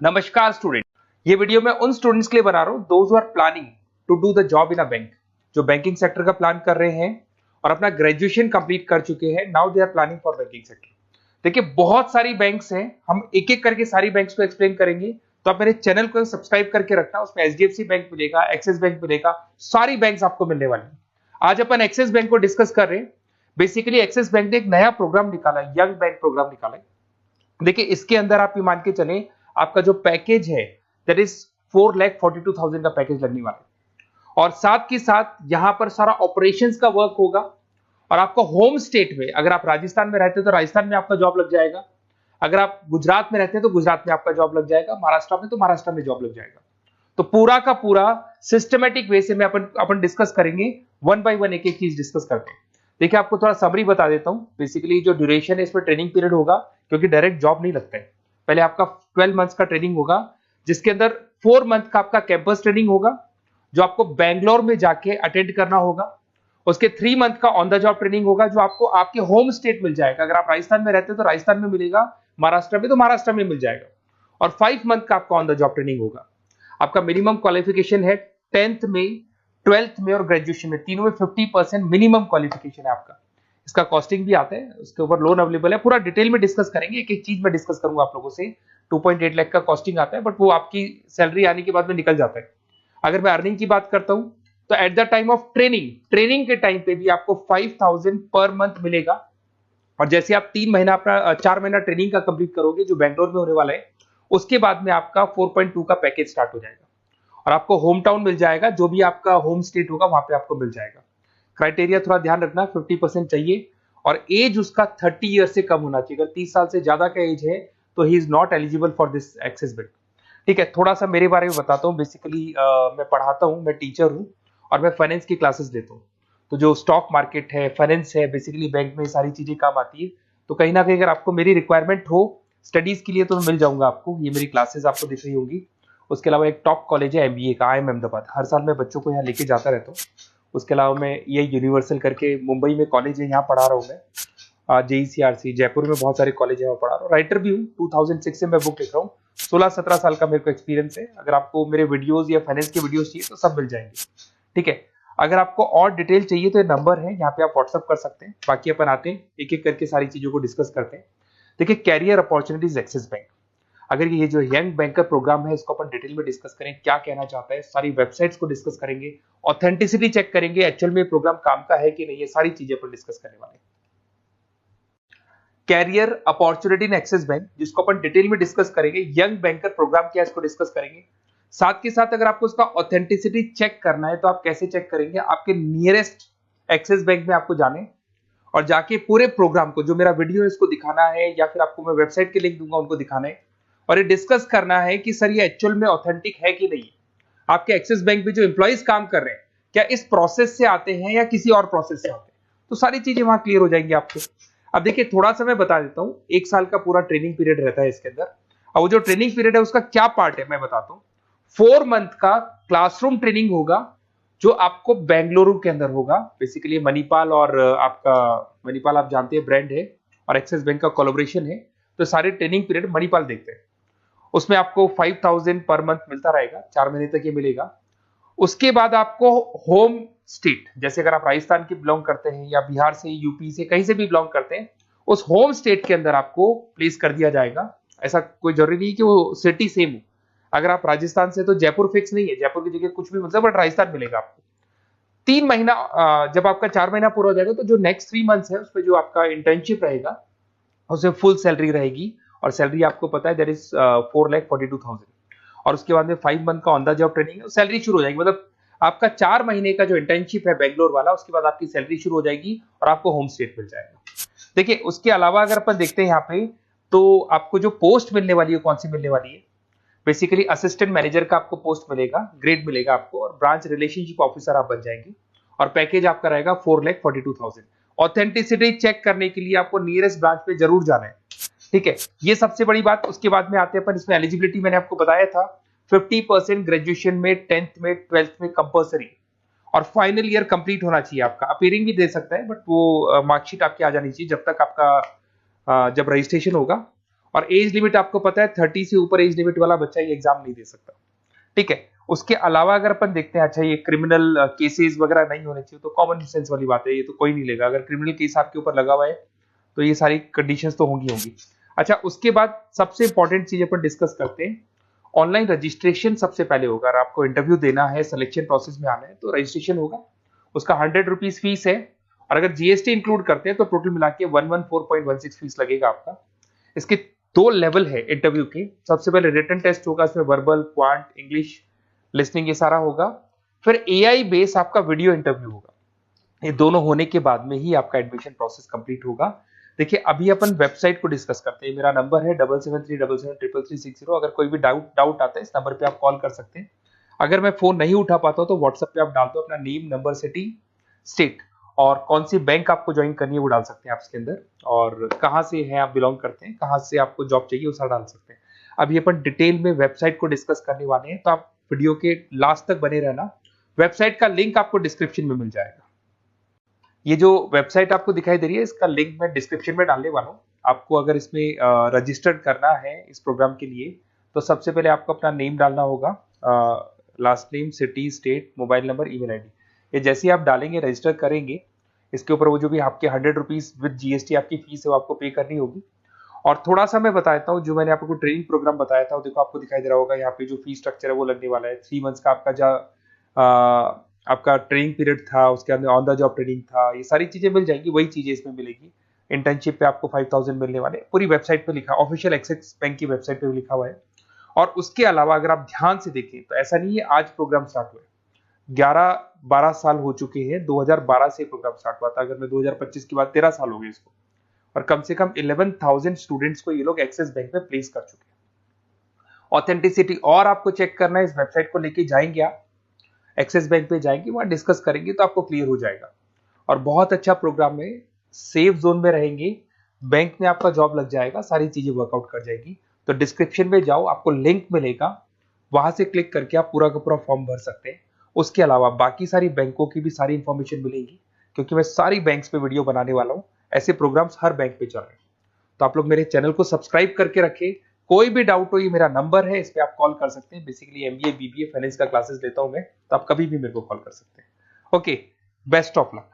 नमस्कार स्टूडेंट, ये वीडियो मैं उन स्टूडेंट्स के लिए बना रहा हूँ those are planning to do the job in a bank, जो बैंकिंग सेक्टर का प्लान कर रहे हैं और अपना ग्रेजुएशन कंप्लीट कर चुके हैं। Now they are planning for banking sector. देखिए बहुत सारी बैंक्स हैं, हम एक एक करके सारी बैंक्स को एक्सप्लेन करेंगे, तो आप मेरे चैनल को सब्सक्राइब करके रखना। उसमें एचडीएफसी बैंक मिलेगा, एक्सिस बैंक मिलेगा, सारी बैंक्स आपको मिलने वाली हैं। आज अपन एक्सिस बैंक को डिस्कस कर रहे हैं। बेसिकली एक्सिस बैंक ने एक नया प्रोग्राम निकाला है, यंग बैंक प्रोग्राम निकाला है। देखिए इसके अंदर आप ये मान के चलें, आपका जो पैकेज है दैट इज 4,42,000 का पैकेज लगने वाला है। और साथ के साथ यहां पर सारा ऑपरेशंस का वर्क होगा। और आपका होम स्टेट में, अगर आप राजस्थान में रहते हैं तो राजस्थान में आपका जॉब लग जाएगा, अगर आप गुजरात में रहते हैं तो गुजरात में आपका जॉब लग जाएगा, महाराष्ट्र में तो महाराष्ट्र में जॉब लग जाएगा। तो पूरा का पूरा सिस्टमेटिक वे से में अपन डिस्कस करेंगे, वन बाय वन एक एक चीज डिस्कस करते हैं। देखिए आपको थोड़ा समरी बता देता हूं। बेसिकली जो ड्यूरेशन है इसमें ट्रेनिंग पीरियड होगा, क्योंकि डायरेक्ट जॉब नहीं लगता है। पहले आपका 12 मंथ्स का ट्रेनिंग होगा, जिसके अंदर 4 मंथ का आपका कैंपस ट्रेनिंग होगा, जो आपको बैंगलोर में जाके अटेंड करना होगा। उसके 3 मंथ का ऑन द जॉब ट्रेनिंग होगा, जो आपको आपके होम स्टेट मिल जाएगा। अगर आप राजस्थान में रहते हो तो राजस्थान में मिलेगा, महाराष्ट्र में तो महाराष्ट्र में मिल जाएगा। और 5 मंथ का आपका ऑन द जॉब ट्रेनिंग होगा। आपका मिनिमम क्वालिफिकेशन है 10th में, 12th में और ग्रेजुएशन में, तीनों में 50% मिनिमम क्वालिफिकेशन है आपका। इसका कॉस्टिंग भी आता है, उसके ऊपर लोन अवेलेबल है। पूरा डिटेल में डिस्कस करेंगे, एक एक चीज में डिस्कस करूंगा आप लोगों से। 2.8 लाख का कॉस्टिंग आता है, बट वो आपकी सैलरी आने के बाद में निकल जाता है। अगर मैं अर्निंग की बात करता हूं तो at the time of training के टाइम पे भी आपको 5,000 पर मंथ मिलेगा। और जैसे आप 3 महीना अपना 4 महीना ट्रेनिंग का कंप्लीट करोगे, जो बैंगलोर में होने वाला है, उसके बाद में आपका 4.2 का पैकेज स्टार्ट हो जाएगा। और आपको होम टाउन मिल जाएगा, जो भी आपका होम स्टेट होगा वहां पे आपको मिल जाएगा। क्राइटेरिया थोड़ा ध्यान रखना, 50% चाहिए और एज उसका 30 ईयर से कम होना चाहिए। अगर 30 साल से ज्यादा का एज है तो he is not eligible for this axis bank. ठीक है, थोड़ा सा मेरे बारे में बताता हूँ। बेसिकली मैं पढ़ाता हूँ, मैं टीचर हूँ और मैं फाइनेंस की क्लासेस लेता हूँ। तो जो स्टॉक मार्केट है, फाइनेंस है, बेसिकली बैंक में सारी चीजें काम आती है। तो कहीं ना कहीं अगर आपको मेरी रिक्वायरमेंट हो स्टडीज के लिए तो मिल जाऊंगा आपको। ये मेरी क्लासेस आपको दिख रही होंगी। उसके अलावा एक टॉप कॉलेज है एमबीए का, IIM अहमदाबाद। हर साल मैं बच्चों को यहाँ लेके जाता रहता हूँ। उसके अलावा मैं ये यूनिवर्सल करके मुंबई में कॉलेज है, यहाँ पढ़ा रहा हूँ मैं। JECRC जयपुर में बहुत सारे कॉलेज है, वहाँ पढ़ा रहा हूँ। राइटर भी हूँ, 2006 से मैं बुक लिख रहा हूँ। 16-17 साल का मेरे को एक्सपीरियंस है। अगर आपको मेरे वीडियोस या फाइनेंस के वीडियोस चाहिए तो सब मिल जाएंगे। ठीक है, अगर आपको और डिटेल चाहिए तो ये नंबर है, यहाँ पे आप व्हाट्सअप कर सकते हैं। बाकी अपन आते हैं एक एक करके सारी चीजों को डिस्कस करते हैं। देखिए कैरियर अपॉर्चुनिटीज एक्सिस बैंक, अगर ये जो यंग बैंक का प्रोग्राम है इसको अपन डिटेल में डिस्कस करें, क्या कहना चाहता है, सारी वेबसाइट्स को डिस्कस करेंगे, ऑथेंटिसिटी चेक करेंगे, एक्चुअल में प्रोग्राम काम का है कि नहीं, ये सारी चीजें अपन डिस्कस करने वाले हैं। Career opportunity in Axis Bank, जिसको अपन डिटेल में डिस्कस करेंगे। यंग बैंकर प्रोग्राम क्या है इसको डिस्कस करेंगे। साथ के साथ अगर आपको उसका ऑथेंटिसिटी चेक करना है तो आप कैसे चेक करेंगे, आपके नियरेस्ट एक्सिस बैंक में आपको जाने और जाके पूरे प्रोग्राम को, जो मेरा वीडियो है इसको दिखाना है, या फिर आपको मैं वेबसाइट के लिंक दूंगा उनको दिखाना है और ये डिस्कस करना है कि सर ये एक्चुअल में ऑथेंटिक है कि नहीं। आपके एक्सिस बैंक में जो एम्प्लॉइज काम कर रहे हैं क्या इस प्रोसेस से आते हैं या किसी और प्रोसेस से आते हैं, तो सारी चीजें वहां क्लियर हो जाएंगी आपको। अब देखिए थोड़ा सा मैं बता देता हूँ, 1 साल का पूरा ट्रेनिंग पीरियड रहता है इसके अंदर। अब वो जो ट्रेनिंग पीरियड है उसका क्या पार्ट है मैं बताता हूँ। 4 मंथ का क्लासरूम ट्रेनिंग होगा, जो आपको बेंगलुरु के अंदर होगा। बेसिकली मणिपाल और आपका मणिपाल आप जानते हैं ब्रांड है, और एक्सिस बैंक का कोलैबोरेशन है, तो सारे ट्रेनिंग पीरियड मणिपाल देखते हैं। उसमें आपको 5,000 पर मंथ मिलता रहेगा, 4 महीने तक ये मिलेगा। उसके बाद आपको होम स्टेट, जैसे अगर आप राजस्थान के बिलोंग करते हैं या बिहार से, यूपी से, कहीं से भी बिलोंग करते हैं, उस होम स्टेट के अंदर आपको प्लेस कर दिया जाएगा। ऐसा कोई जरूरी नहीं कि वो सिटी सेम हो। अगर आप राजस्थान से तो जयपुर फिक्स नहीं है, जयपुर की जगह कुछ भी मतलब, बट राजस्थान मिलेगा आपको। 3 महीना जब आपका 4 महीना पूरा हो जाएगा तो जो नेक्स्ट 3 मंथ्स है उसमें जो आपका इंटर्नशिप रहेगा उसमें फुल सैलरी रहेगी। और सैलरी आपको पता है दैट इज 4,42,000। और उसके बाद में 5 मंथ का ऑन द जॉब ट्रेनिंग है, सैलरी शुरू हो जाएगी। मतलब आपका 4 महीने का जो इंटर्नशिप है बेंगलोर वाला, उसके बाद आपकी सैलरी शुरू हो जाएगी और आपको होम स्टेट मिल जाएगा। देखिए उसके अलावा अगर अपन देखते हैं यहाँ पे, तो आपको जो पोस्ट मिलने वाली है कौन सी मिलने वाली है। बेसिकली असिस्टेंट मैनेजर का आपको पोस्ट मिलेगा, ग्रेड मिलेगा आपको, और ब्रांच रिलेशनशिप ऑफिसर आप बन जाएंगे। और पैकेज आपका रहेगा 4,42,000। ऑथेंटिसिटी चेक करने के लिए आपको नियरेस्ट ब्रांच पे जरूर जाना है। ठीक है, ये सबसे बड़ी बात। उसके बाद में आते हैं अपन, इसमें एलिजिबिलिटी मैंने आपको बताया था 50% ग्रेजुएशन में, 10th में, 12th में कंपल्सरी, और फाइनल ईयर कंप्लीट होना चाहिए आपका। अपीयरिंग भी दे सकता है, बट वो मार्कशीट आपकी आ जानी चाहिए जब तक आपका जब रजिस्ट्रेशन होगा। और एज लिमिट आपको पता है 30 से ऊपर एज लिमिट वाला बच्चा ये एग्जाम नहीं दे सकता, ठीक है। उसके अलावा अगर अपन देखते हैं, अच्छा ये क्रिमिनल केसेस वगैरह नहीं होने चाहिए, तो कॉमन सेंस वाली बात है, ये तो कोई नहीं लेगा। अगर क्रिमिनल केस आपके ऊपर लगा हुआ है तो ये सारी कंडीशंस तो होंगी। अच्छा, उसके बाद सबसे इंपॉर्टेंट चीज अपन डिस्कस करते हैं, ऑनलाइन रजिस्ट्रेशन सबसे पहले होगा। अगर आपको इंटरव्यू देना है, सिलेक्शन प्रोसेस में आना है, तो रजिस्ट्रेशन होगा, उसका 100 रुपीज फीस है। और अगर जीएसटी इंक्लूड करते हैं तो टोटल मिला के 114.16 फीस लगेगा आपका। इसके 2 लेवल है इंटरव्यू के। सबसे पहले रिटन टेस्ट होगा, इसमें वर्बल, क्वांट, इंग्लिश, लिसनिंग ये सारा होगा। फिर एआई बेस आपका वीडियो इंटरव्यू होगा। ये दोनों होने के बाद में ही आपका एडमिशन प्रोसेस कंप्लीट होगा। देखिए, अभी अपन वेबसाइट को डिस्कस करते हैं। मेरा नंबर है 7737733360। अगर कोई भी डाउट आता है, इस नंबर पे आप कॉल कर सकते हैं। अगर मैं फोन नहीं उठा पाता हूं तो व्हाट्सएप पे आप डाल दो अपना नेम, नंबर, सिटी, स्टेट और कौन सी बैंक आपको ज्वाइन करनी है वो डाल सकते हैं आप इसके अंदर, और कहाँ से है आप बिलोंग करते हैं, कहाँ से आपको जॉब चाहिए वो सारा डाल सकते हैं। अभी अपन डिटेल में वेबसाइट को डिस्कस करने वाले हैं, तो आप वीडियो के लास्ट तक बने रहना। वेबसाइट का लिंक आपको डिस्क्रिप्शन में मिल जाएगा। ये जो वेबसाइट आपको दिखाई दे रही है, इसका लिंक मैं डिस्क्रिप्शन में डालने वाला हूँ। आपको अगर इसमें रजिस्टर्ड करना है इस प्रोग्राम के लिए, तो सबसे पहले आपको अपना नेम डालना होगा, last name, city, state, mobile number, email ID. ये जैसे ही आप डालेंगे, रजिस्टर करेंगे, इसके ऊपर वो जो भी आपके 100 रुपीज विद जीएसटी आपकी फीस है वो आपको पे करनी होगी। और थोड़ा सा मैं बता देता हूँ, जो मैंने आपको ट्रेनिंग प्रोग्राम बताया था, देखो आपको दिखाई दे रहा होगा यहाँ पे जो फीस स्ट्रक्चर है वो लगने वाला है। 3 मंथ्स का आपका जो आपका ट्रेनिंग पीरियड था, उसके अंदर ऑन द जॉब ट्रेनिंग था, ये सारी चीजें मिल जाएंगी, वही चीजें इसमें मिलेगी। इंटर्नशिप पे आपको 5000 मिलने वाले, पूरी वेबसाइट पे लिखा, ऑफिशियल एक्सिस बैंक की वेबसाइट पे भी लिखा हुआ है। और उसके अलावा अगर आप ध्यान से देखें तो ऐसा नहीं है आज प्रोग्राम स्टार्ट हुआ है, 11-12 साल हो चुके हैं। 2012 से प्रोग्राम स्टार्ट हुआ था, अगर मैं 2025 की बात, 13 साल हो गए इसको। और कम से कम 11,000 स्टूडेंट्स को ये लोग एक्सिस बैंक में प्लेस कर चुके हैं। ऑथेंटिसिटी और आपको चेक करना है, इस वेबसाइट को लेके जाएंगे आप, एक्सिस बैंक पे जाएंगे, वहां डिस्कस करेंगे तो आपको क्लियर हो जाएगा। और बहुत अच्छा प्रोग्राम है, सेफ जोन में रहेंगे, बैंक में आपका जॉब लग जाएगा, सारी चीजें वर्कआउट कर जाएगी। तो डिस्क्रिप्शन में जाओ, आपको लिंक मिलेगा, वहां से क्लिक करके आप पूरा का पूरा फॉर्म भर सकते हैं। उसके अलावा बाकी सारी बैंकों की भी सारी इंफॉर्मेशन मिलेगी, क्योंकि मैं सारी बैंक्स पे वीडियो बनाने वाला हूं। ऐसे प्रोग्राम्स हर बैंक पे चल रहे हैं। तो आप लोग मेरे चैनल को सब्सक्राइब करके रखें। कोई भी डाउट हो, ये मेरा नंबर है, इस पे आप कॉल कर सकते हैं। बेसिकली एमबीए, बीबीए, फाइनेंस का क्लासेस लेता हूं मैं, तो आप कभी भी मेरे को कॉल कर सकते हैं। Okay, best of luck.